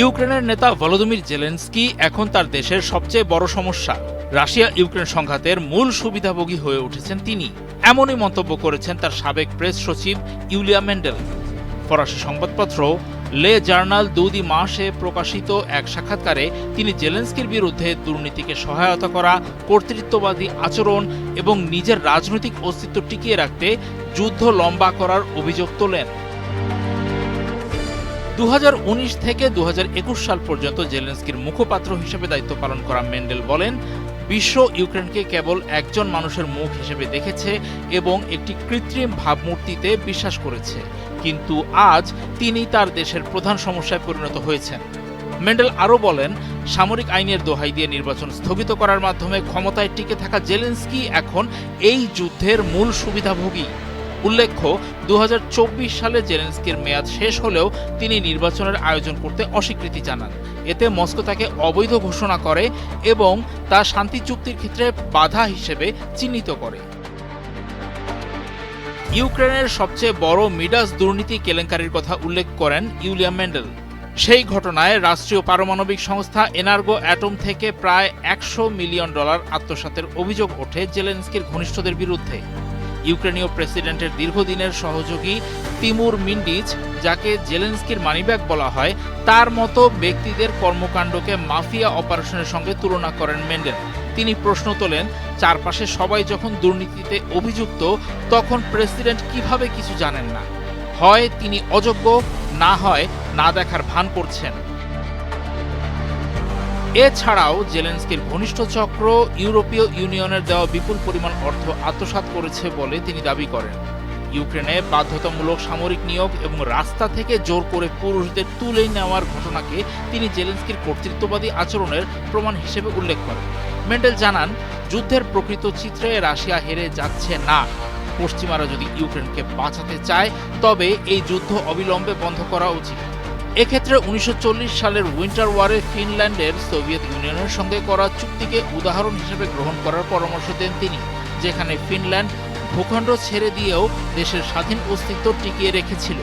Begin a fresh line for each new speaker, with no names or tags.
ইউক্রেনের নেতা Volodymyr Zelensky এখন তার দেশের সবচেয়ে বড় সমস্যা। রাশিয়া ইউক্রেন সংঘাতের মূল সুবিধাভোগী হয়ে উঠেছেন তিনি, এমনই মন্তব্য করেছেন তার সাবেক প্রেস সচিব ইউলিয়া মেন্ডেল। ফরাসি সংবাদপত্র লে জার্নাল দুদি মাসে প্রকাশিত এক সাক্ষাৎকারে তিনি জেলেনস্কির বিরুদ্ধে দুর্নীতিকে সহায়তা করা, কর্তৃত্ববাদী আচরণ এবং নিজের রাজনৈতিক অস্তিত্ব টিকিয়ে রাখতে যুদ্ধ লম্বা করার অভিযোগ তোলেন। 2019 থেকে 2021 সাল পর্যন্ত জেলেনস্কির মুখপাত্র হিসেবে দায়িত্ব পালন করা মেন্ডেল বলেন, বিশ্ব ইউক্রেনকে কেবল একজন মানুষের মুখ হিসেবে দেখেছে এবং একটি কৃত্রিম ভাবমূর্তিতে বিশ্বাস করেছে, কিন্তু আজ তিনি তার দেশের প্রধান সমস্যায় পরিণত হয়েছেন। মেন্ডেল আরও বলেন, সামরিক আইনের দোহাই দিয়ে নির্বাচন স্থগিত করার মাধ্যমে ক্ষমতায় টিকে থাকা জেলেনস্কি এখন এই যুদ্ধের মূল সুবিধাভোগী। উল্লেখ্য, 2024 সালে জেলেনস্কির মেয়াদ শেষ হলেও তিনি নির্বাচনের আয়োজন করতে অস্বীকৃতি জানান। এতে মস্কো তাকে অবৈধ ঘোষণা করে এবং তা শান্তি চুক্তির ক্ষেত্রে বাধা হিসেবে চিহ্নিত করে। ইউক্রেনের সবচেয়ে বড় মিডাস দুর্নীতি কেলেঙ্কারির কথা উল্লেখ করেন ইউলিয়া মেন্ডেল। সেই ঘটনায় রাষ্ট্রীয় পারমাণবিক সংস্থা এনার্গো অ্যাটম থেকে প্রায় $100 মিলিয়ন আত্মসাতের অভিযোগ ওঠে জেলেনস্কির ঘনিষ্ঠদের বিরুদ্ধে। ইউক্রেনীয় প্রেসিডেন্টের দীর্ঘদিনের সহযোগী তিমুর মিন্ডিচ, যাকে জেলেনস্কির মানিব্যাগ বলা হয়, তার মতো ব্যক্তিদের কর্মকাণ্ডকে মাফিয়া অপারেশনের সঙ্গে তুলনা করেন মেন্ডেল। তিনি প্রশ্ন তোলেন, চারপাশে সবাই যখন দুর্নীতিতে অভিযুক্ত, তখন প্রেসিডেন্ট কিভাবে কিছু জানেন না? হয় তিনি অযোগ্য, না হয় না দেখার ভান করছেন। এছাড়াও জেলেনস্কির ঘনিষ্ঠ চক্র ইউরোপীয় ইউনিয়নের দেওয়া বিপুল পরিমাণ অর্থ আত্মসাৎ করেছে বলে তিনি দাবি করেন। ইউক্রেনে বাধ্যতামূলক সামরিক নিয়োগ এবং রাস্তা থেকে জোর করে পুরুষদের তুলে নেওয়ার ঘটনাকে তিনি জেলেনস্কির কর্তৃত্ববাদী আচরণের প্রমাণ হিসেবে উল্লেখ করেন। মেন্ডেল জানান, যুদ্ধের প্রকৃত চিত্রে রাশিয়া হেরে যাচ্ছে না। পশ্চিমারা যদি ইউক্রেনকে বাঁচাতে চায়, তবে এই যুদ্ধ অবিলম্বে বন্ধ করা উচিত। এক্ষেত্রে 1940 সালের উইন্টার ওয়ারে ফিনল্যান্ডের সোভিয়েত ইউনিয়নের সঙ্গে করা চুক্তিকে উদাহরণ হিসেবে গ্রহণ করার পরামর্শ দেন তিনি, যেখানে ফিনল্যান্ড ভূখণ্ড ছেড়ে দিয়েও দেশের স্বাধীন অস্তিত্ব টিকিয়ে রেখেছিল।